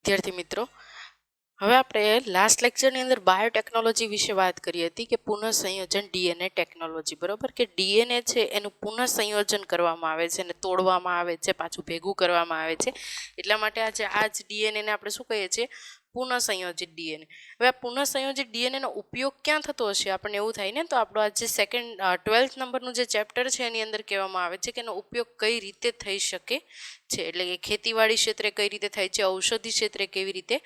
વિદ્યાર્થી મિત્રો, હવે આપણે લાસ્ટ લેક્ચરની અંદર બાયોટેકનોલોજી વિશે વાત કરી હતી કે પુનઃસંયોજન ડીએનએ ટેકનોલોજી, બરોબર, કે ડીએનએ છે એનું પુનઃસંયોજન કરવામાં આવે છે અને તોડવામાં આવે છે, પાછું ભેગું કરવામાં આવે છે. એટલા માટે આજે આ જ ડીએનએને આપણે શું કહીએ છીએ? પુનઃસંયોજિત ડીએનએ. હવે આ પુનઃસંયોજિત ડીએનએનો ઉપયોગ ક્યાં થતો હશે? આપણને એવું થાય ને, તો આપણો આ જે 12th નંબરનું જે ચેપ્ટર છે એની અંદર કહેવામાં આવે છે કે એનો ઉપયોગ કઈ રીતે થઈ શકે છે, એટલે કે ખેતીવાડી ક્ષેત્રે કઈ રીતે થાય છે, ઔષધિ ક્ષેત્રે કેવી રીતે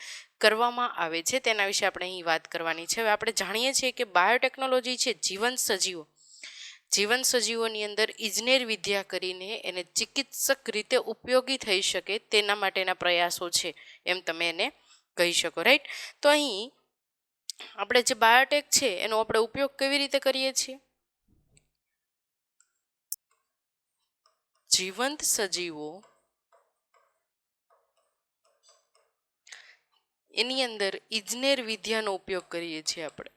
કરવામાં આવે છે, તેના વિશે આપણે અહીં વાત કરવાની છે. હવે આપણે જાણીએ છીએ કે બાયોટેકનોલોજી છે જીવન સજીવોની અંદર ઇજનેર વિદ્યા કરીને એને ચિકિત્સક રીતે ઉપયોગી થઈ શકે તેના માટેના પ્રયાસો છે, એમ તમે એને કહી શકો, રાઈટ? તો અહીં આપણે જે બાયોટેક છે એનો આપણે ઉપયોગ કેવી રીતે કરીએ છીએ? જીવંત સજીવો એની અંદર ઇજનેર વિદ્યાનો ઉપયોગ કરીએ છીએ આપણે.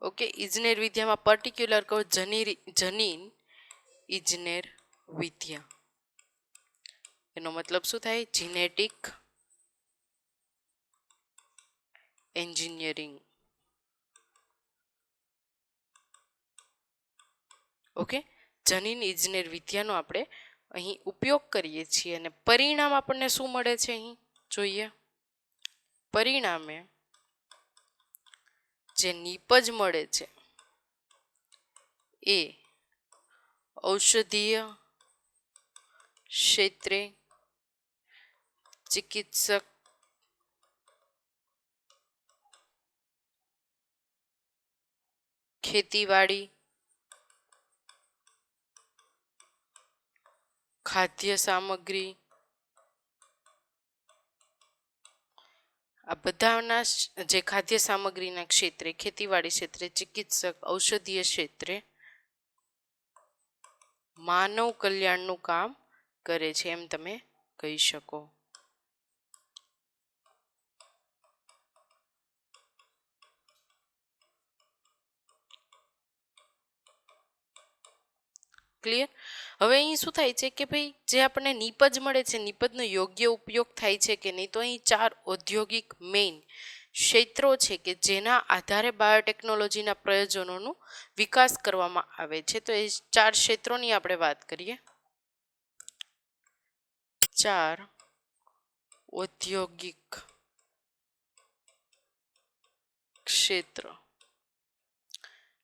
ઓકે, ઇજનેર વિદ્યામાં પર્ટિક્યુલર કહો જનીન ઇજનેર વિદ્યા. એનો મતલબ શું થાય? Genetic engineering. ઓકે, જનીન ઇજનેર વિદ્યાનો આપણે અહીં ઉપયોગ કરીએ છીએ અને પરિણામ આપણને શું મળે છે અહીં જોઈએ. પરિણામે જે નીપજ મળે છે એ ઔષધીય ક્ષેત્રે ચિકિત્સક ખેતીવાડી ખાદ્ય સામગ્રી આ બધાના જે ખાદ્ય સામગ્રીના ક્ષેત્રે, ખેતીવાડી ક્ષેત્રે, ચિકિત્સક, ઔષધીય ક્ષેત્રે માનવ કલ્યાણનું કામ કરે છે, એમ તમે કહી શકો. ક્લિયર? હવે અહીં શું થાય છે કે ભાઈ જે આપણને નીપજ મળે છે, નીપજનો યોગ્ય ઉપયોગ થાય છે કે નહીં? તો અહીં 4 ઔદ્યોગિક મેઇન ક્ષેત્રો છે કે જેના આધારે બાયોટેકનોલોજીના પ્રયોજનોનું વિકાસ કરવામાં આવે છે. તો એ 4 ક્ષેત્રોની આપણે વાત કરીએ. 4 ઔદ્યોગિક ક્ષેત્ર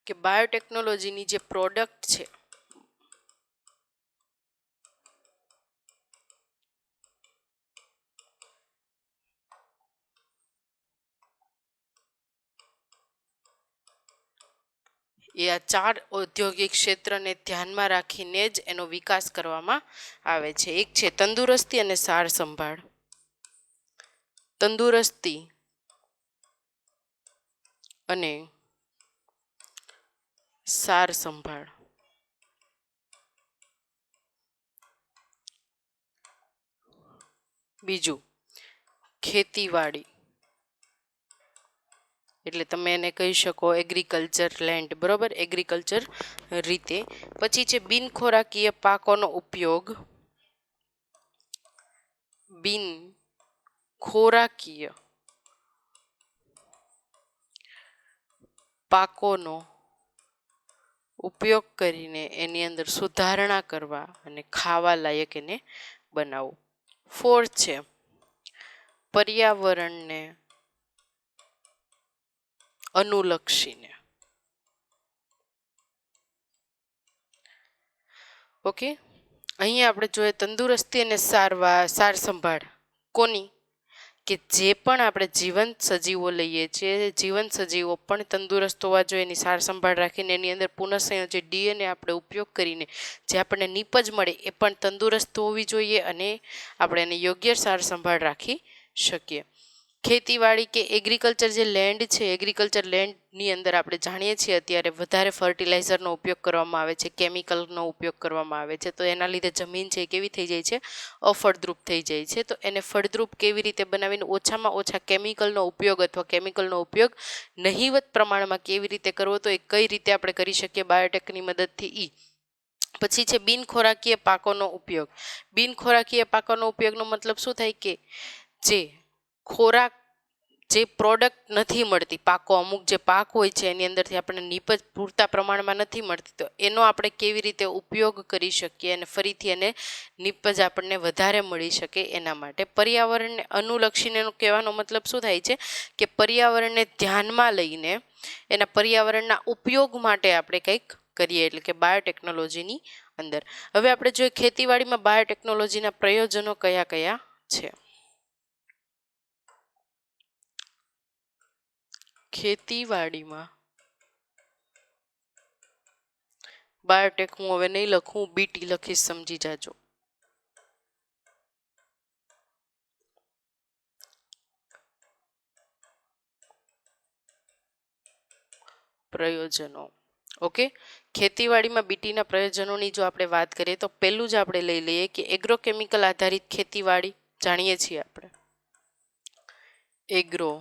કે બાયોટેકનોલોજીની જે પ્રોડક્ટ છે એ આ 4 ઔદ્યોગિક ક્ષેત્રને ધ્યાનમાં રાખીને જ એનો વિકાસ કરવામાં આવે છે. એક છે તંદુરસ્તી અને સાર સંભાળ. તંદુરસ્તી અને સાર સંભાળ. બીજું ખેતીવાડી, એટલે તમે એને કહી શકો એગ્રીકલ્ચર લેન્ડ, બરોબર, એગ્રીકલ્ચર રીતે. પછી છે બિનખોરાકીય પાકોનો ઉપયોગ. બિન ખોરાકીય પાકોનો ઉપયોગ કરીને એની અંદર સુધારણા કરવા અને ખાવા લાયક એને બનાવવું. 4 છે પર્યાવરણને અનુલક્ષીને. ઓકે, અહીંયા આપણે જોઈએ તંદુરસ્તી અને સાર સંભાળ કોની? કે જે પણ આપણે જીવંત સજીવો લઈએ છીએ, જીવંત સજીવો પણ તંદુરસ્ત હોવા જોઈએ, એની સાર સંભાળ રાખીને એની અંદર પુનઃસંયોજિત ડીએનએ આપણે ઉપયોગ કરીને જે આપણને નીપજ મળે એ પણ તંદુરસ્ત હોવી જોઈએ અને આપણે એને યોગ્ય સાર સંભાળ રાખી શકીએ. ખેતીવાડી કે એગ્રીકલ્ચર જે લેન્ડ છે, એગ્રીકલ્ચર લેન્ડની અંદર આપણે જાણીએ છીએ અત્યારે વધારે ફર્ટિલાઇઝરનો ઉપયોગ કરવામાં આવે છે, કેમિકલનો ઉપયોગ કરવામાં આવે છે. તો એના લીધે જમીન છે કેવી થઈ જાય છે? અફળદ્રુપ થઈ જાય છે. તો એને ફળદ્રુપ કેવી રીતે બનાવીને ઓછામાં ઓછા કેમિકલનો ઉપયોગ અથવા કેમિકલનો ઉપયોગ નહિવત પ્રમાણમાં કેવી રીતે કરવો, તો એ કઈ રીતે આપણે કરી શકીએ બાયોટેકની મદદથી, પછી છે બિનખોરાકીય પાકોનો ઉપયોગ. બિનખોરાકીય પાકોનો ઉપયોગનો મતલબ શું થાય કે જે ખોરાક જે પ્રોડક્ટ નથી મળતી, પાકો અમુક જે પાક હોય છે એની અંદરથી આપણને નીપજ પૂરતા પ્રમાણમાં નથી મળતી, તો એનો આપણે કેવી રીતે ઉપયોગ કરી શકીએ અને ફરીથી એને નીપજ આપણને વધારે મળી શકે એના માટે. પર્યાવરણને અનુલક્ષીને કહેવાનો મતલબ શું થાય છે કે પર્યાવરણને ધ્યાનમાં લઈને એના પર્યાવરણના ઉપયોગ માટે આપણે કંઈક કરીએ, એટલે કે બાયોટેકનોલોજીની અંદર. હવે આપણે જોઈએ ખેતીવાડીમાં બાયોટેકનોલોજીના પ્રયોજનો કયા કયા છે. ખેતીવાડીમાં બાયોટેક હું હવે નહીં લખું, બીટી લખીશ, સમજી જાજો. પ્રયોજનો. ઓકે, ખેતીવાડીમાં બીટીના પ્રયોજનોની જો આપણે વાત કરીએ તો પહેલું જ આપણે લઈ લઈએ કે એગ્રોકેમિકલ આધારિત ખેતીવાડી. જાણીએ છીએ આપણે એગ્રો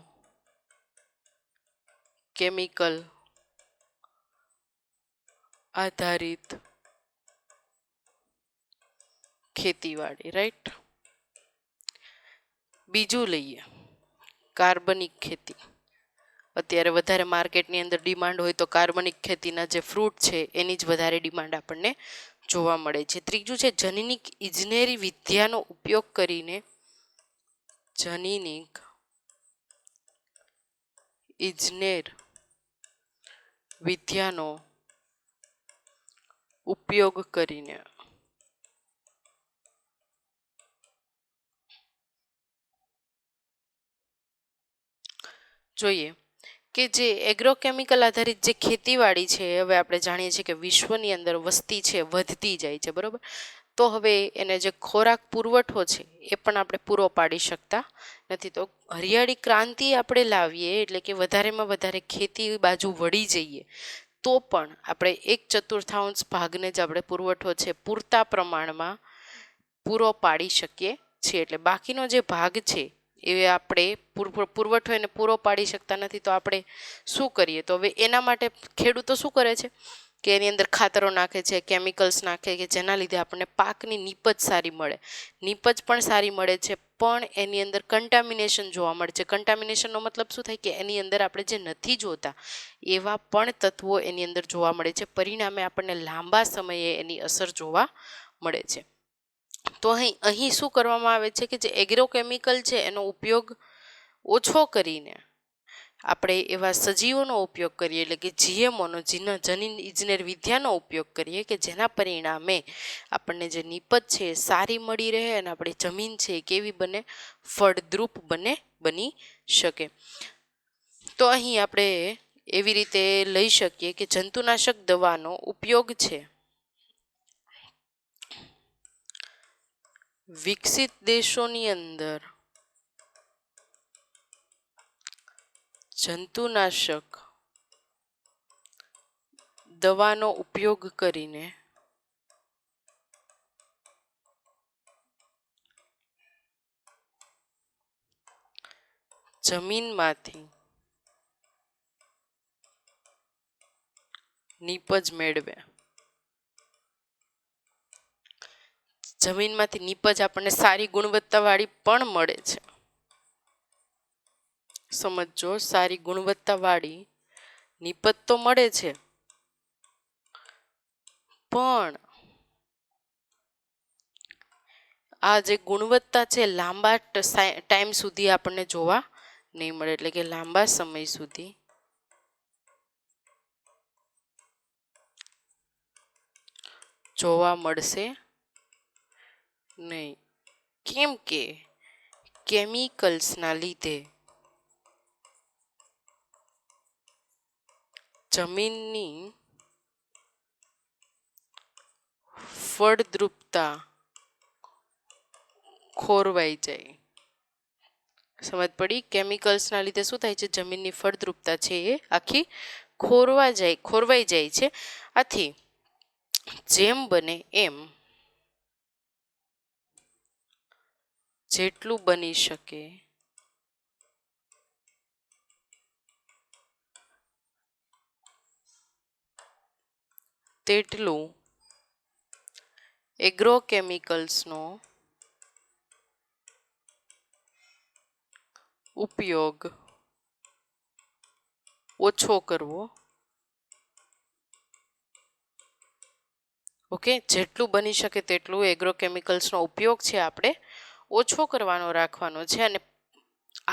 કેમિકલ આધારિત ખેતીવાડી, રાઈટ. બીજું લઈએ કાર્બનિક ખેતી. અત્યારે વધારે માર્કેટની અંદર ડિમાન્ડ હોય તો કાર્બનિક ખેતીના જે ફ્રૂટ છે એની જ વધારે ડિમાન્ડ આપણને જોવા મળે છે. ત્રીજું છે જનીનિક ઇજનેરી વિદ્યાનો ઉપયોગ કરીને જનીનિક ઇજનેર વિદ્યાનો ઉપયોગ કરીને જોઈએ કે જે એગ્રોકેમિકલ આધારિત જે ખેતીવાડી છે, હવે આપણે જાણીએ છીએ કે વિશ્વની અંદર વસ્તી છે વધતી જાય છે, બરોબર. તો હવે એને જે ખોરાક પુરવઠો છે એ પણ આપણે પૂરો પાડી શકતા નથી. તો હરિયાળી ક્રાંતિ આપણે લાવીએ, એટલે કે વધારેમાં વધારે ખેતી બાજુ વળી જઈએ, તો પણ આપણે 1/4 ભાગને જ આપણે પુરવઠો છે પૂરતા પ્રમાણમાં પૂરો પાડી શકીએ છીએ. એટલે બાકીનો જે ભાગ છે એ આપણે પુરવઠો એને પૂરો પાડી શકતા નથી. તો આપણે શું કરીએ? તો હવે એના માટે ખેડૂતો શું કરે છે કે એની અંદર ખાતરો નાખે છે, કેમિકલ્સ નાખે, કે જેના લીધે આપણને પાકની નીપજ સારી મળે. નીપજ પણ સારી મળે છે, પણ એની અંદર કન્ટામિનેશન જોવા મળે છે. કન્ટામિનેશનનો મતલબ શું થાય કે એની અંદર આપણે જે નથી જોતા એવા પણ તત્વો એની અંદર જોવા મળે છે. પરિણામે આપણને લાંબા સમયે એની અસર જોવા મળે છે. તો અહીં શું કરવામાં આવે છે કે જે એગ્રોકેમિકલ છે એનો ઉપયોગ ઓછો કરીને આપણે એવા સજીવોનો ઉપયોગ કરીએ, એટલે કે જીએમઓનો, જનીન ઇજનેર વિદ્યાનો ઉપયોગ કરીએ, કે જેના પરિણામે આપણને જે નીપજ છે એ સારી મળી રહે અને આપણી જમીન છે એ કેવી બને? ફળદ્રુપ બની શકે. તો અહીં આપણે એવી રીતે લઈ શકીએ કે જંતુનાશક દવાનો ઉપયોગ છે વિકસિત દેશોની અંદર જંતુનાશક દવાનો ઉપયોગ કરીને જમીનમાંથી નીપજ મેળવે. જમીનમાંથી નીપજ આપણને સારી ગુણવત્તાવાળી પણ મળે છે. સમજો, સારી ગુણવત્તાવાળી નીપજ તો મળે છે, પણ આ જે ગુણવત્તા છે લાંબા ટાઈમ સુધી આપણને જોવા નહીં મળે. એટલે કે લાંબા સમય સુધી જોવા મળશે નહીં. કેમ કે કેમિકલ્સના લીધે જમીનની ફળદ્રુપતા ખોરવાઈ જાય. સમજ પડી? કેમિકલ્સના લીધે શું થાય છે? જમીનની ફળદ્રુપતા છે એ આખી ખોરવાઈ જાય છે. આથી જેમ બને એમ જેટલું બની શકે તેટલું એગ્રોકેમિકલ્સનો ઉપયોગ ઓછો કરવો. ઓકે, જેટલું બની શકે તેટલું એગ્રોકેમિકલ્સનો ઉપયોગ છે આપણે ઓછો કરવાનો રાખવાનો છે. અને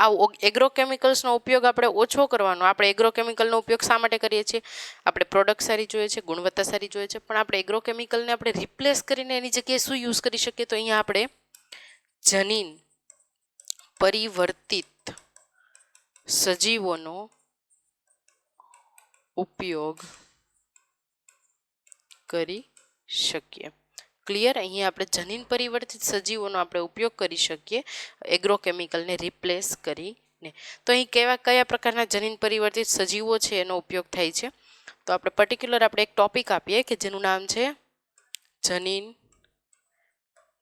આ એગ્રોકેમિકલ્સનો ઉપયોગ આપણે ઓછો કરવાનો. આપણે એગ્રોકેમિકલનો ઉપયોગ શા માટે કરીએ છીએ? આપણે પ્રોડક્ટ સારી જોઈએ છે, ગુણવત્તા સારી જોઈએ છે, પણ આપણે એગ્રોકેમિકલને આપણે રિપ્લેસ કરીને એની જગ્યાએ શું યુઝ કરી શકીએ? તો અહીંયા આપણે જનીન પરિવર્તિત સજીવોનો ઉપયોગ કરી શકીએ. ક્લિયર? અહીંયા આપણે જનીન પરિવર્તિત સજીવોનો આપણે ઉપયોગ કરી શકીએ એગ્રોકેમિકલને રિપ્લેસ કરીને. તો અહીં કયા પ્રકારના જનીન પરિવર્તિત સજીવો છે એનો ઉપયોગ થાય છે? તો આપણે પર્ટિક્યુલર આપણે એક ટોપિક આપીએ કે જેનું નામ છે જનીન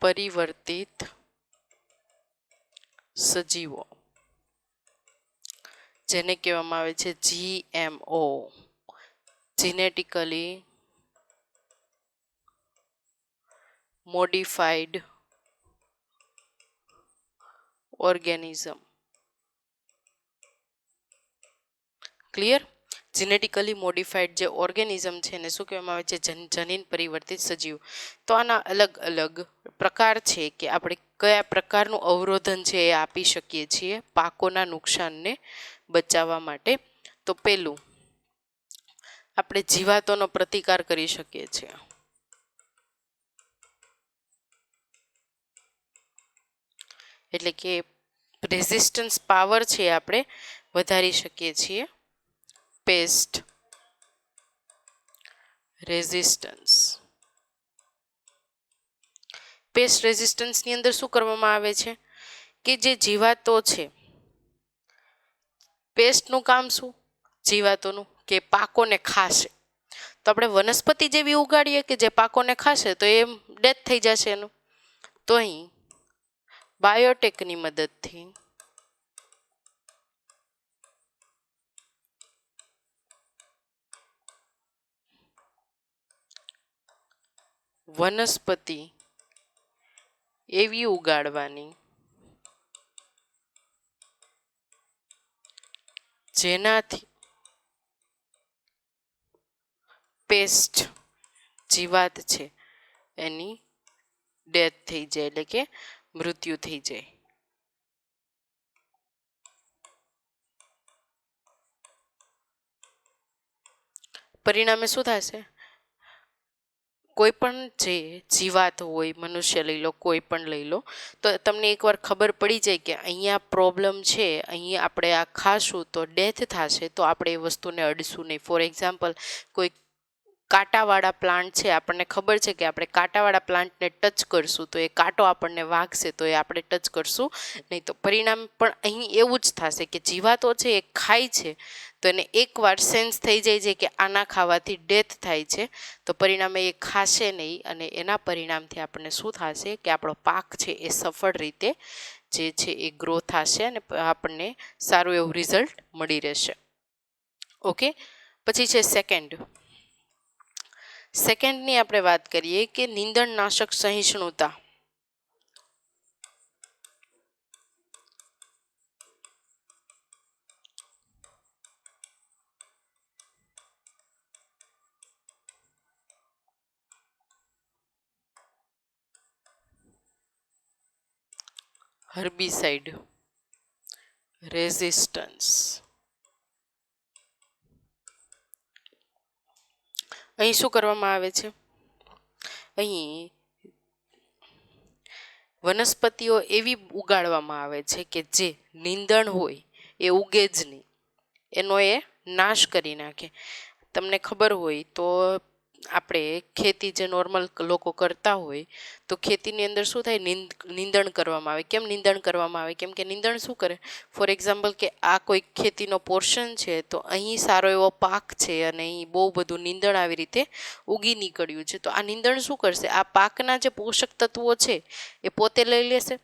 પરિવર્તિત સજીવો, જેને કહેવામાં આવે છે GMO, genetically modified organism. Clear? Genetically modified જે ઓર્ગેનિઝમ છે એને શું કહેવામાં આવે છે? જનીન પરિવર્તિત સજીવ. તો આના અલગ અલગ પ્રકાર છે કે આપણે કયા પ્રકારનું અવરોધન છે એ આપી શકીએ છીએ પાકોના નુકસાનને બચાવવા માટે. તો પેલું, આપણે જીવાતોનો પ્રતિકાર કરી શકીએ છીએ. એટલે કે રેઝિસ્ટન્સ પાવર છે આપણે વધારી શકીએ છીએ. Paste resistance. પેસ્ટ રેઝિસ્ટન્સની અંદર શું કરવામાં આવે છે કે જે જીવાતો છે, પેસ્ટનું કામ શું? જીવાતોનું કે પાકોને ખાશે. તો આપણે વનસ્પતિ જેવી ઉગાડીએ કે જે પાકોને ખાશે તો એ ડેથ થઈ જશે એનું. તો અહીં બાયોટેકની મદદથી વનસ્પતિ એવી ઉગાડવાની જેનાથી પેસ્ટ જીવાત છે એની ડેથ થઈ જાય, એટલે કે મૃત્યુ થઈ જાય. પરિણામે શું થશે? કોઈ પણ જે જીવાત હોય, મનુષ્ય લઈ લો, કોઈ પણ લઈ લો, તો તમને એકવાર ખબર પડી જાય કે અહીંયા પ્રોબ્લેમ છે, અહીંયા આપણે આ ખાશું તો ડેથ થશે, તો આપણે એ વસ્તુને અડશું નહીં. ફોર એક્ઝામ્પલ, કોઈ કાંટાવાળા પ્લાન્ટ છે, આપણને ખબર છે કે આપણે કાંટાવાળા પ્લાન્ટને ટચ કરશું તો એ કાંટો આપણને વાગશે, તો એ આપણે ટચ કરશું નહીં. તો પરિણામ પણ અહીં એવું જ થશે કે જીવાતો છે એ ખાય છે તો એને એકવાર સેન્સ થઈ જાય છે કે આના ખાવાથી ડેથ થાય છે, તો પરિણામે એ ખાશે નહીં. અને એના પરિણામથી આપણને શું થશે કે આપણો પાક છે એ સફળ રીતે જે છે એ ગ્રો થશે અને આપણને સારું એવું રિઝલ્ટ મળી રહેશે. ઓકે, પછી છે સેકન્ડની આપણે વાત કરીએ કે નીંદણનાશક સહિષ્ણુતા. Herbicide resistance. અહીં શું કરવામાં આવે છે? અહીં વનસ્પતિઓ એવી ઉગાડવામાં આવે છે કે જે નીંદણ હોય એ ઉગે જ નહીં, એનો એ નાશ કરી નાખે. તમને ખબર હોય તો આપણે ખેતી જે નોર્મલ લોકો કરતા હોય તો ખેતીની અંદર શું થાય? નીંદણ કરવામાં આવે. કેમ નીંદણ કરવામાં આવે? કેમ કે નીંદણ શું કરે? ફોર એક્ઝામ્પલ કે આ કોઈ ખેતીનો પોર્શન છે તો અહીં સારો એવો પાક છે અને અહીં બહુ બધું નીંદણ આવી રીતે ઉગી નીકળ્યું છે, તો આ નીંદણ શું કરશે? આ પાકના જે પોષક તત્વો છે એ પોતે લઈ લેશે.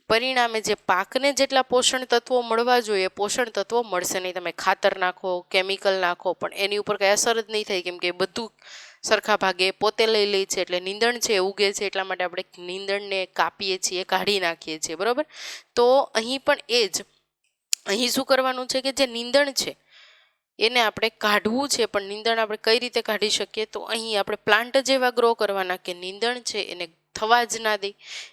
પરિણામે જે પાકને જેટલા પોષણ તત્વો મળવા જોઈએ પોષણ તત્વો મળશે નહીં. તમે ખાતર નાખો, કેમિકલ નાખો, પણ એની ઉપર કંઈ અસર જ નહીં થાય, કેમ કે બધું સરખા ભાગે પોતે લઈ લે છે, એટલે નીંદણ છે ઉગે છે, એટલા માટે આપણે નીંદણને કાપીએ છીએ, કાઢી નાખીએ છીએ, બરોબર. તો અહીં પણ એ જ, અહીં શું કરવાનું છે કે જે નીંદણ છે એને આપણે કાઢવું છે, પણ નીંદણ આપણે કઈ રીતે કાઢી શકીએ, તો અહીં આપણે પ્લાન્ટ જેવા ગ્રો કરવાના કે નીંદણ છે એને થવા જ ના દે,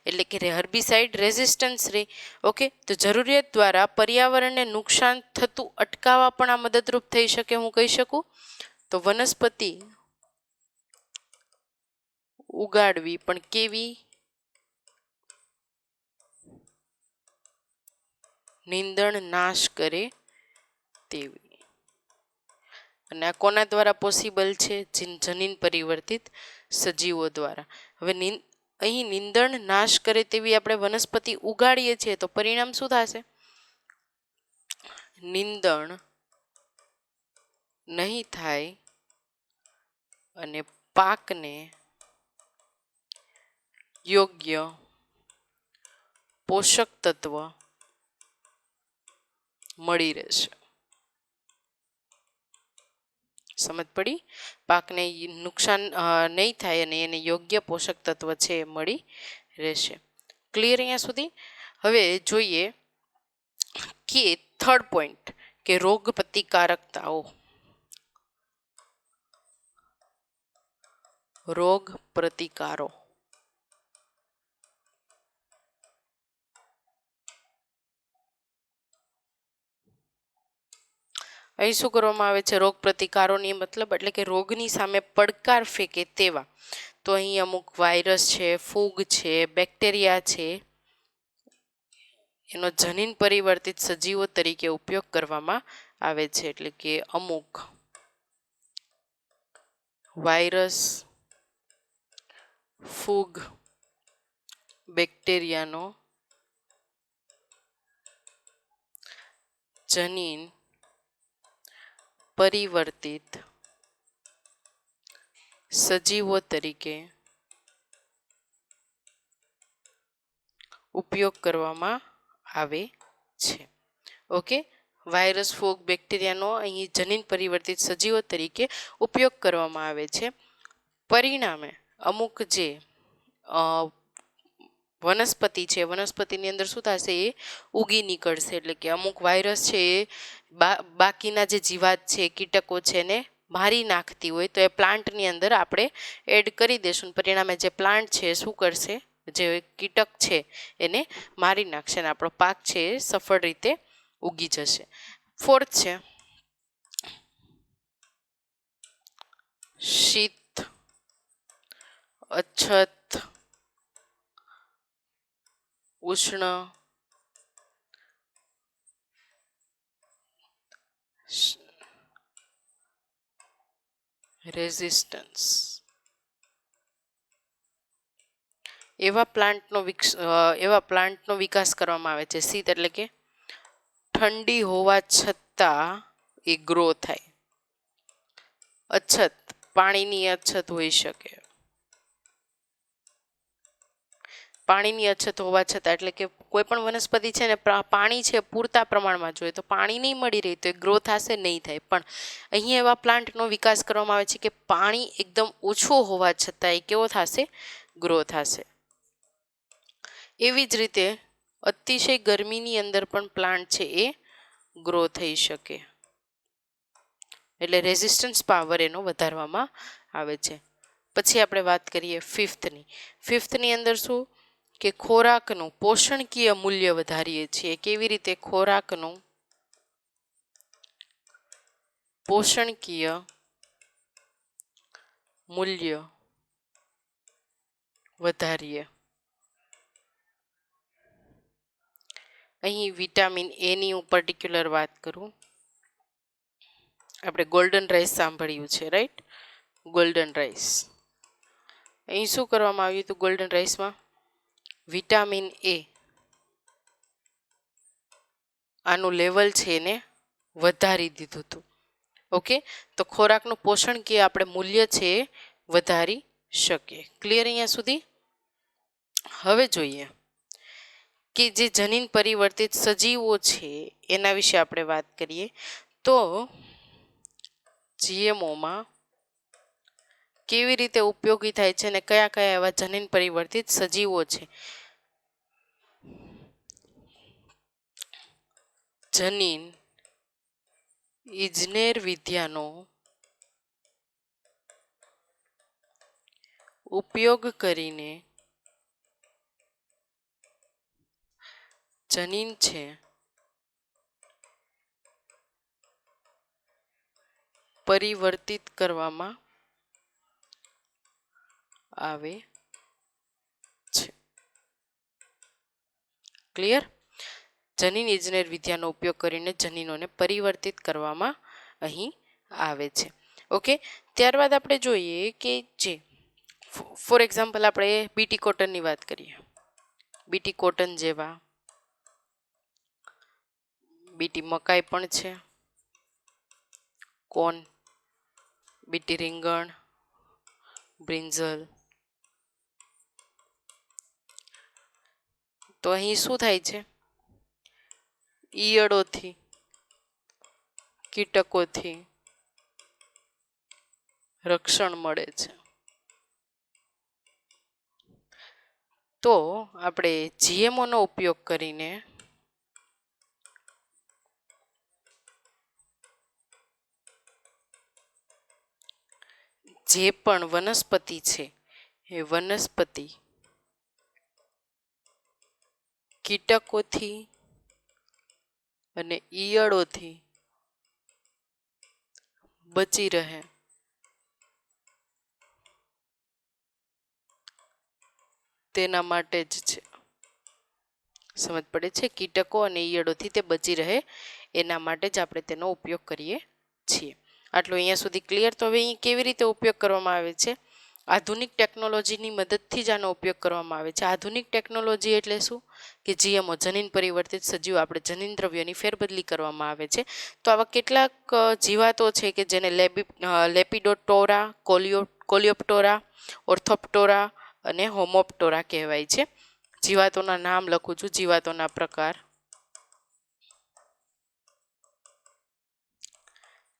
એટલે કે હર્બિસાઇડ રેઝિસ્ટન્સ રહે. ઓકે, તો જરૂરિયાત દ્વારા પર્યાવરણને નુકસાન થતું અટકાવવા પણ આ મદદરૂપ થઈ શકે. હું કહી શકું તો વનસ્પતિ ઉગાડવી, પણ કેવી? નીંદણ નાશ કરે તેવી. અને આ કોના દ્વારા પોસિબલ છે? જનીન પરિવર્તિત સજીવો દ્વારા. હવે અહીં નીંદણ નાશ કરે તેવી આપણે વનસ્પતિ ઉગાડીએ છીએ તો પરિણામ શું થશે? નીંદણ નહીં થાય અને પાકને યોગ્ય પોષક તત્વ મળી રહેશે. સમજ પડી? પાકને નુકસાન નહીં થાય અને એને યોગ્ય પોષક તત્વ છે એ મળી રહેશે. ક્લિયર અહીંયા સુધી? હવે જોઈએ કે થર્ડ પોઈન્ટ કે રોગ પ્રતિકારકતાઓ. રોગ પ્રતિકારો. અહીં શું કરવામાં આવે છે? રોગ પ્રતિકારોની મતલબ એટલે કે રોગની સામે પડકાર ફેંકે તેવા. તો અહીં અમુક વાયરસ છે, ફૂગ છે, બેક્ટેરિયા છે, એનો જનીન પરિવર્તિત સજીવો તરીકે ઉપયોગ કરવામાં આવે છે. એટલે કે અમુક વાયરસ, ફૂગ, બેક્ટેરિયાનો જનીન પરિવર્તિત સજીવો તરીકે ઉપયોગ કરવામાં આવે છે. ઓકે, વાયરસ, ફૂગ, બેક્ટેરિયાનો અહીં જનીન પરિવર્તિત સજીવો તરીકે ઉપયોગ કરવામાં આવે છે. પરિણામે અમુક જે વનસ્પતિ છે, વનસ્પતિની અંદર શું થશે? એ ઉગી નીકળશે. એટલે કે અમુક વાયરસ છે એ બાકીના જે જીવાત છે, કીટકો છે એને મારી નાખતી હોય તો એ પ્લાન્ટની અંદર આપણે એડ કરી દેશું. પરિણામે જે પ્લાન્ટ છે શું કરશે? જે કીટક છે એને મારી નાખશે અને આપણો પાક છે એ સફળ રીતે ઉગી જશે. ફોર્થ છે શીત, અછત, ઉષ્ણ, રેઝિસ્ટન્સ. એવા પ્લાન્ટનો વિકાસ કરવામાં આવે છે. શીત એટલે કે ઠંડી હોવા છતાં એ ગ્રો થાય. અછત, પાણીની અછત હોઈ શકે. પાણીની અછત હોવા છતાં એટલે કે કોઈ પણ વનસ્પતિ છે ને પાણી છે પૂરતા પ્રમાણમાં જોઈએ, તો પાણી નહીં મળી રહી તો એ ગ્રો થશે નહીં થાય. પણ અહીંયા એવા પ્લાન્ટનો વિકાસ કરવામાં આવે છે કે પાણી એકદમ ઓછું હોવા છતાં એ કેવો થશે? ગ્રો થશે. એવી જ રીતે અતિશય ગરમીની અંદર પણ પ્લાન્ટ છે એ ગ્રો થઈ શકે. એટલે રેઝિસ્ટન્સ પાવર એનો વધારવામાં આવે છે. પછી આપણે વાત કરીએ ફિફ્થની અંદર શું કે ખોરાકનું પોષણકીય મૂલ્ય વધારીએ છીએ. કેવી રીતે? ખોરાકનું પોષણકીય મૂલ્ય વધારીએ. અહીં વિટામિન એ ની હું પર્ટિક્યુલર વાત કરું. આપણે ગોલ્ડન રાઈસ સાંભળ્યું છે, રાઈટ? Golden rice. અહીં શું કરવામાં આવ્યું હતું? ગોલ્ડન રાઈસમાં વિટામિન એ આનું લેવલ છે એને વધારી દીધું હતું. ઓકે, તો ખોરાકનું પોષણકીય આપણે મૂલ્ય છે એ વધારી શકીએ. ક્લિયર અહીંયા સુધી? હવે જોઈએ કે જે જનીન પરિવર્તિત સજીવો છે એના વિશે આપણે વાત કરીએ. તો જીએમઓમાં કેવી રીતે ઉપયોગી થાય છે અને કયા કયા એવા જનીન પરિવર્તિત સજીવો છે. જનીન ઇજનેર વિદ્યાનો ઉપયોગ કરીને જનીન છે પરિવર્તિત કરવામાં આવે છે. ક્લિયર? જનીન ઇજનેર વિદ્યાનો ઉપયોગ કરીને જનીનોને પરિવર્તિત કરવામાં અહીં આવે છે. ઓકે, ત્યારબાદ આપણે જોઈએ કે જે ફોર એક્ઝામ્પલ આપણે બીટી કોટનની વાત કરીએ. બીટી કોટન જેવા બીટી મકાઈ પણ છે, કોર્ન, બીટી રીંગણ, બ્રિંજલ. તો અહીં શું થાય છે? ઈયળોથી, કીટકોથી રક્ષણ મળે છે. તો આપણે GMO નો ઉપયોગ કરીને જે પણ વનસ્પતિ છે એ વનસ્પતિ કીટકોથી અને ઈયળોથી બચી રહે તેના માટે જ છે. સમજ પડે છે? કીટકો અને ઈયળોથી તે બચી રહે એના માટે જ આપણે તેનો ઉપયોગ કરીએ છીએ. આટલું અહીંયા સુધી ક્લિયર. તો હવે અહીં કેવી રીતે ઉપયોગ કરવામાં આવે છે? આધુનિક ટેકનોલોજીની મદદથી જ આનો ઉપયોગ કરવામાં આવે છે. આધુનિક ટેકનોલોજી એટલે શું? કે GMO જનીન પરિવર્તિત સજીવો આપણે જનીન દ્રવ્યોની ફેરબદલી કરવામાં આવે છે. તો આવા કેટલાક જીવાતો છે કે જેને લેપિડોપ્ટેરા, કોલિયોપ્ટેરા, ઓર્થોપ્ટેરા અને હોમોપ્ટેરા કહેવાય છે. જીવાતોના નામ લખું છું. જીવાતોના પ્રકાર: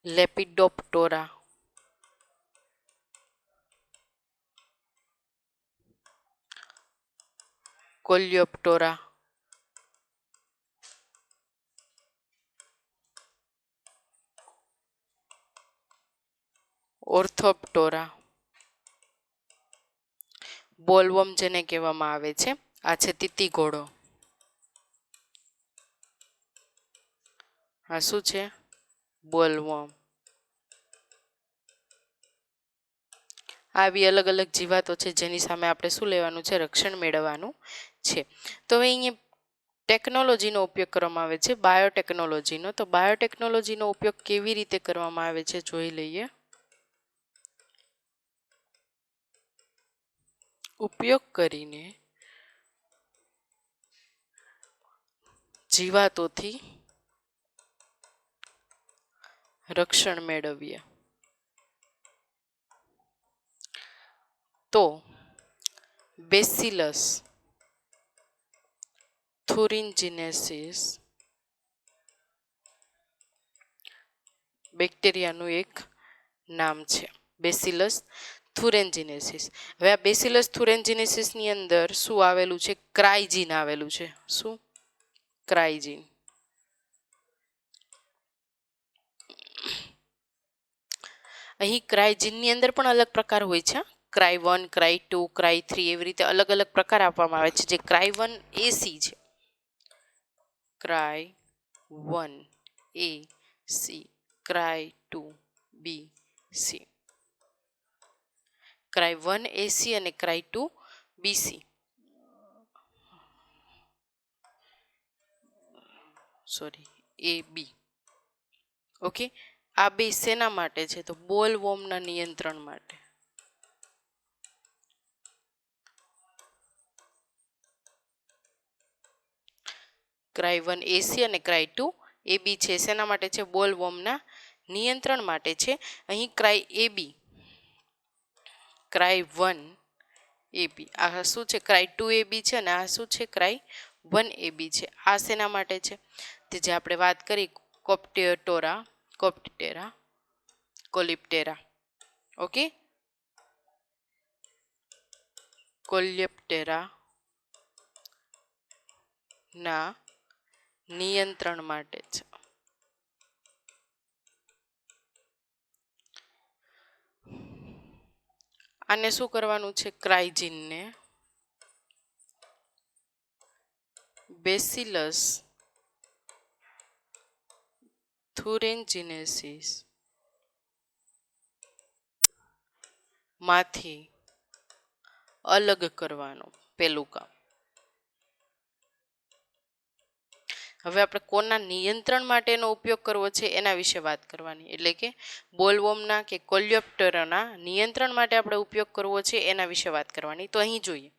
લેપિડોપ્ટેરા, કોલિયોપ્ટેરા, ઓર્થોપ્ટેરા, બોલવર્મ જેને કહેવામાં આવે છે. આ છે તીતી ઘોડો. આ શું છે? બોલવર્મ. આવી અલગ અલગ જીવાતો છે જેની સામે આપણે શું લેવાનું છે? રક્ષણ મેળવવાનું છે. તો હવે અહીંયા ટેકનોલોજીનો ઉપયોગ કરવામાં આવે છે, બાયોટેકનોલોજીનો. તો બાયોટેકનોલોજીનો ઉપયોગ કેવી રીતે કરવામાં આવે છે જોઈ લઈએ. ઉપયોગ કરીને જીવાતોથી રક્ષણ મેળવીએ. તો બેસિલસ થુરિન્જિનેસિસ બેક્ટેરિયાનું એક નામ છે. બેસિલસ થુરેન્જિનેસિસ. હવે આ બેસિલસ થુરેન્જિનેસિસની અંદર શું આવેલું છે? ક્રાઇજીન આવેલું છે. શું? ક્રાઇજીન. અહીં ક્રાઇજીનની અંદર પણ અલગ પ્રકાર હોય છે. ક્રાઈ 1, ક્રાઈ 2, ક્રાઈ 3 એવી રીતે અલગ અલગ પ્રકાર આપવામાં આવે છે. જે ક્રાઈ 1 AC છે. Cry 1 AC, cry 2 BC. Cry 1 AC અને cry 2 BC. Sorry, AB. Okay, આ બે શેના માટે છે? તો બોલવોર્મના નિયંત્રણ માટે. ક્રાઈ 1 AC અને ક્રાઈ 2 AB છે. શેના માટે છે? બોલવોર્મના નિયંત્રણ માટે છે. અહીં ક્રાઈ AB, ક્રાઈ 1 AB, આ શું છે? ક્રાઈ 2 AB છે અને આ શું છે? ક્રાઈ 1 AB છે. આ શેના માટે છે? તે જે આપણે વાત કરી કોપ્ટેરા, કોલિપ્ટેરા. ઓકે, કોલેપ્ટેરા ના નિયંત્રણ માટે છે. આને શું કરવાનું છે? ક્રાઇજીનને બેસિલસ થુરેન્જીનેસીસ માંથી અલગ કરવાનું પેલું કામ. હવે આપણે કોના નિયંત્રણ માટેનો ઉપયોગ કરવો છે એના વિશે વાત કરવાની. એટલે કે બોલવોર્મના કે કોલિયોપ્ટરના નિયંત્રણ માટે આપણે ઉપયોગ કરવો છે એના વિશે વાત કરવાની. તો અહીં જોઈએ,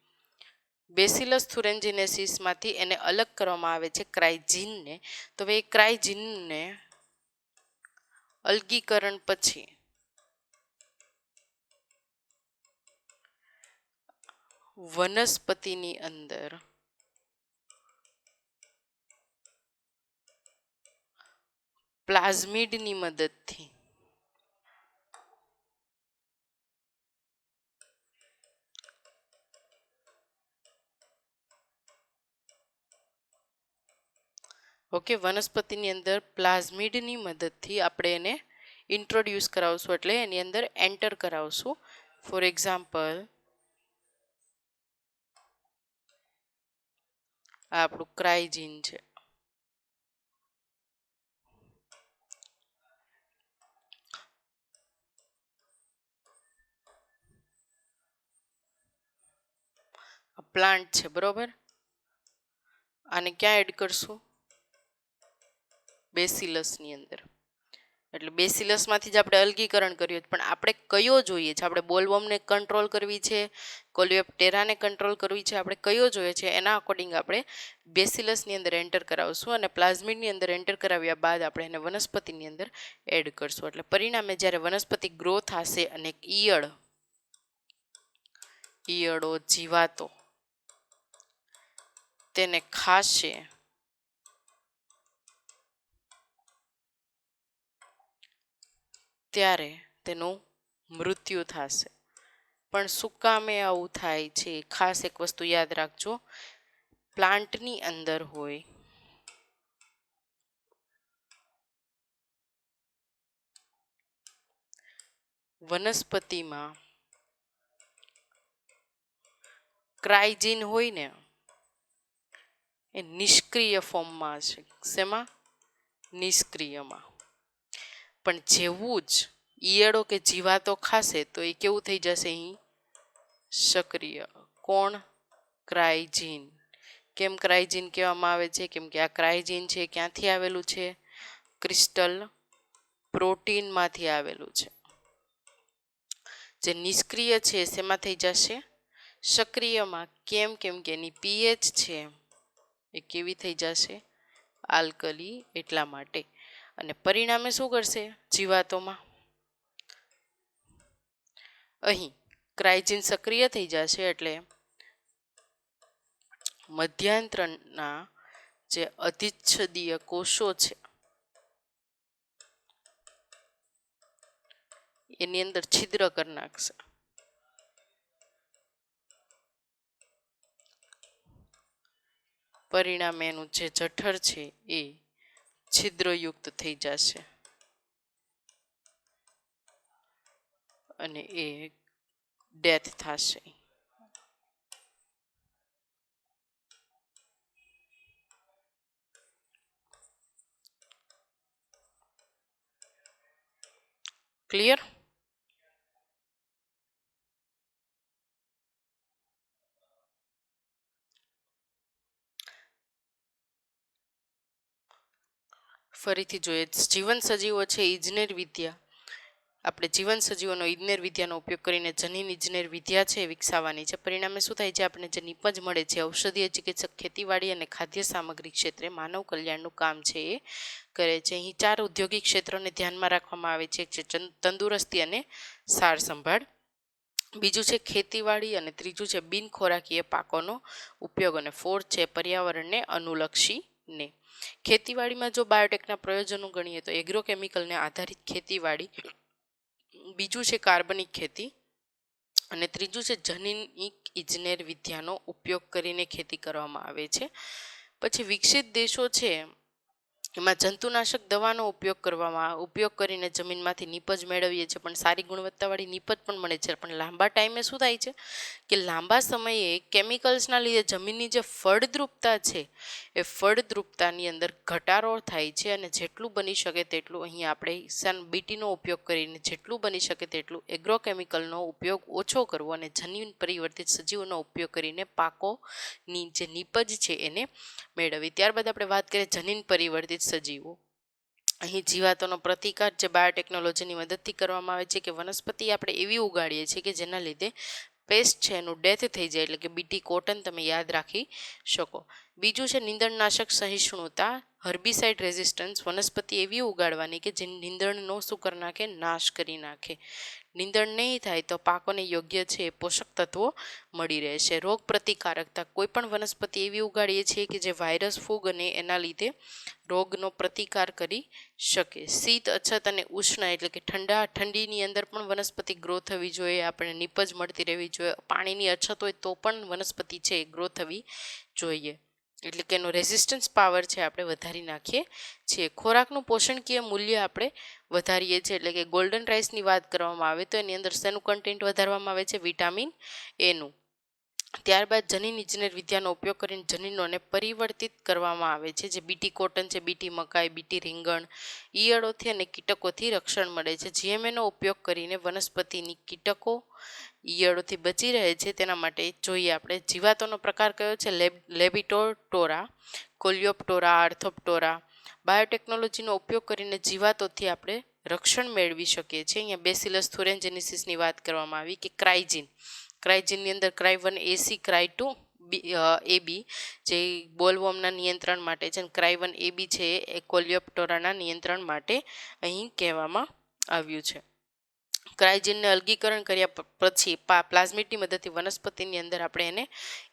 બેસિલસ થુરેન્જીનેસીસમાંથી એને અલગ કરવામાં આવે છે ક્રાઇજીનને. તો હવે એ ક્રાઇજીનને અલગીકરણ પછી વનસ્પતિની અંદર પ્લાઝમિડની મદદથી વનસ્પતિની અંદર પ્લાઝમિડની મદદથી આપણે એને ઇન્ટ્રોડ્યુસ કરાવશું, એટલે એની અંદર એન્ટર કરાવશું. ફોર એક્ઝામ્પલ, આ આપણું ક્રાઇજીન છે. પ્લાન્ટ છે, બરોબર. આને ક્યાં એડ કરશું? બેસિલસની અંદર. એટલે બેસિલસમાંથી જ આપણે અલગીકરણ કર્યું, પણ આપણે કયો જોઈએ છે? આપણે બોલવોર્મને કંટ્રોલ કરવી છે, કોલિયોપ્ટેરાને કંટ્રોલ કરવી છે, આપણે કયો જોઈએ છે એના અકોર્ડિંગ આપણે બેસિલસની અંદર એન્ટર કરાવશું અને પ્લાઝમિડની અંદર એન્ટર કરાવ્યા બાદ આપણે એને વનસ્પતિની અંદર એડ કરશું. એટલે પરિણામે જ્યારે વનસ્પતિ ગ્રો થશે અને ઈયળો, જીવાતો તેને ખાશે, ત્યારે તેનું મૃત્યુ થશે. પણ શું કામે આવું થાય છે? ખાસ એક વસ્તુ યાદ રાખજો, પ્લાન્ટની અંદર હોય વનસ્પતિમાં ક્રાઇજીન હોય ને એ નિષ્ક્રિય ફોર્મમાં છે. શેમાં? નિષ્ક્રિયમાં. પણ જેવું જ ઈયળો કે જીવાતો ખાશે તો એ કેવું થઈ જશે? અહીં સક્રિય. કોણ? ક્રાઇજીન. કેમ ક્રાઇજીન કહેવામાં આવે છે? કેમ કે આ ક્રાઇજીન છે ક્યાંથી આવેલું છે? ક્રિસ્ટલ પ્રોટીનમાંથી આવેલું છે. જે નિષ્ક્રિય છે શેમાં થઈ જશે? સક્રિયમાં. કેમ? કેમ કે એની પીએચ છે એ કેવી થઈ જશે? આલ્કલી. એટલા માટે. અને પરિણામે શું કરશે જીવાતોમાં? અહીં ક્રાઇજીન સક્રિય થઈ જશે એટલે મધ્યાંતરના જે અધિચ્છદીય કોષો છે એની અંદર છિદ્ર કરી નાખશે. પરિણામે એનું જે જઠર છે એ છિદ્રયુક્ત થઈ જશે અને એ ડેથ થશે. ક્લિયર? ફરીથી જોઈએ, જીવન સજીવો છે ઇજનેર વિદ્યા. આપણે જીવન સજીવોનો ઇજનેર વિદ્યાનો ઉપયોગ કરીને જનીન ઇજનેર વિદ્યા છે વિકસાવવાની છે. પરિણામે શું થાય છે? આપણે જે નિપજ મળે છે ઔષધીય ચિકિત્સક ખેતીવાડી અને ખાદ્ય સામગ્રી ક્ષેત્રે માનવ કલ્યાણનું કામ છે એ કરે છે. અહીં 4 ઔદ્યોગિક ક્ષેત્રોને ધ્યાનમાં રાખવામાં આવે છે. એક છે તંદુરસ્તી અને સાર સંભાળ, બીજું છે ખેતીવાડી અને ત્રીજું છે બિનખોરાકીય પાકોનો ઉપયોગ અને 4 છે પર્યાવરણને અનુલક્ષીને. ખેતીવાડીમાં જો બાયોટેકના પ્રયોજનો ગણીએ તો એગ્રોકેમિકલને આધારિત ખેતીવાડી, બીજું છે કાર્બનિક ખેતી અને ત્રીજું છે જનીનિક ઇજનેર વિદ્યાનો ઉપયોગ કરીને ખેતી કરવામાં આવે છે. પછી વિકસિત દેશો છે એમાં જંતુનાશક દવાનો ઉપયોગ કરીને જમીનમાંથી નીપજ મેળવીએ છીએ, પણ સારી ગુણવત્તાવાળી નીપજ પણ મળે છે. પણ લાંબા ટાઈમે શું થાય છે કે લાંબા સમયે કેમિકલ્સના લીધે જમીનની જે ફળદ્રુપતા છે એ ફળદ્રુપતાની અંદર ઘટાડો થાય છે. અને જેટલું બની શકે તેટલું અહીં આપણે બીટીનો ઉપયોગ કરીને જેટલું બની શકે તેટલું એગ્રોકેમિકલનો ઉપયોગ ઓછો કરવો અને જનીન પરિવર્તિત સજીવોનો ઉપયોગ કરીને પાકોની જે નીપજ છે એને મેળવવી. ત્યારબાદ આપણે વાત કરીએ જનીન પરિવર્તિત સજીવો. અહીં જીવાતોનો પ્રતિકાર જે બાયોટેકનોલોજીની મદદથી કરવામાં આવે છે કે વનસ્પતિ આપણે એવી ઉગાડીએ છીએ કે જેના લીધે પેસ્ટ છે એનું ડેથ થઈ જાય, એટલે કે બીટી કોટન તમે યાદ રાખી શકો. બીજું છે નીંદણનાશક સહિષ્ણુતા, હર્બિસાઇડ રેઝિસ્ટન્સ. વનસ્પતિ એવી ઉગાડવાની કે જે નીંદણનો શું કરી નાખે, નાશ કરી નાખે. નીંદણ નહીં થાય તો પાકોને યોગ્ય છે પોષક તત્વો મળી રહેશે. રોગ પ્રતિકારકતા, કોઈ પણ વનસ્પતિ એવી ઉગાડીએ છીએ કે જે વાયરસ, ફૂગ અને એના લીધે રોગનો પ્રતિકાર કરી શકે. શીત, અછત અને ઉષ્ણ એટલે કે ઠંડીની અંદર પણ વનસ્પતિ ગ્રો થવી જોઈએ, આપણે નીપજ મળતી રહેવી જોઈએ. પાણીની અછત હોય તો પણ વનસ્પતિ છે એ ગ્રો થવી જોઈએ, એટલે કે એનો રેઝિસ્ટન્સ પાવર છે આપણે વધારી નાખીએ છીએ. ખોરાકનું પોષણકીય મૂલ્ય આપણે વધારીએ છીએ, એટલે કે ગોલ્ડન રાઈસની વાત કરવામાં આવે તો એની અંદર શેનું કન્ટેન્ટ વધારવામાં આવે છે, વિટામિન એનું. ત્યારબાદ જનીન ઇજનેર વિદ્યાનો ઉપયોગ કરીને જનીનોને પરિવર્તિત કરવામાં આવે છે, જે બીટી કોટન છે, બીટી મકાઈ, બીટી રીંગણ, ઈયળોથી અને કીટકોથી રક્ષણ મળે છે. જીએમએનો ઉપયોગ કરીને વનસ્પતિની કીટકો, ઈયળોથી બચી રહે છે તેના માટે જોઈએ આપણે જીવાતોનો પ્રકાર કયો છે, લેબિટોટોરા, કોલિયોપ્ટોરા, આર્થોપ્ટોરા. બાયોટેકનોલોજીનો ઉપયોગ કરીને જીવાતોથી આપણે રક્ષણ મેળવી શકીએ છીએ. અહીંયા બેસિલસ થુરેન્જેનિસિસની વાત કરવામાં આવી કે ક્રાઇજીનની અંદર ક્રાઇ1 એસી, ક્રાઇ2 એબી જે બોલવોર્મના નિયંત્રણ માટે છે, ક્રાઇ1 એબી છે એ કોલિયોપ્ટોરાના નિયંત્રણ માટે અહીં કહેવામાં આવ્યું છે. ક્રાઇજીનને અલગીકરણ કર્યા પછી પ્લાઝમિડની મદદથી વનસ્પતિની અંદર આપણે એને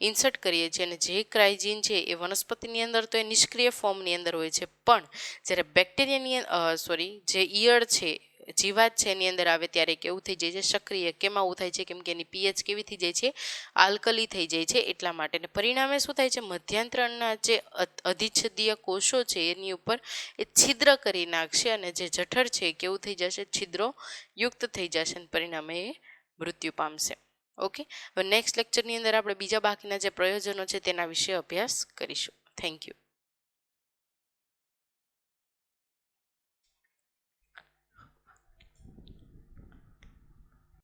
ઇન્સર્ટ કરીએ છીએ, અને જે ક્રાઇજીન છે એ વનસ્પતિની અંદર તો એ નિષ્ક્રિય ફોર્મની અંદર હોય છે, પણ જ્યારે બેક્ટેરિયાની જે ઈયળ છે, જીવાત છે એની અંદર આવે ત્યારે કેવું થઈ જાય છે, સક્રિય. કેમ આવું થાય છે, કેમ કે એની પીએચ કેવી થઈ જાય છે, આલ્કલી થઈ જાય છે એટલા માટે. ને પરિણામે શું થાય છે, મધ્યાંતરણના જે અધિચ્છદીય કોષો છે એની ઉપર એ છિદ્ર કરી નાખશે, અને જે જઠર છે એ કેવું થઈ જશે, છિદ્રો યુક્ત થઈ જશે, અને પરિણામે એ મૃત્યુ પામશે. ઓકે, હવે નેક્સ્ટ લેક્ચરની અંદર આપણે બીજા બાકીના જે પ્રયોજનો છે તેના વિશે અભ્યાસ કરીશું. Thank you.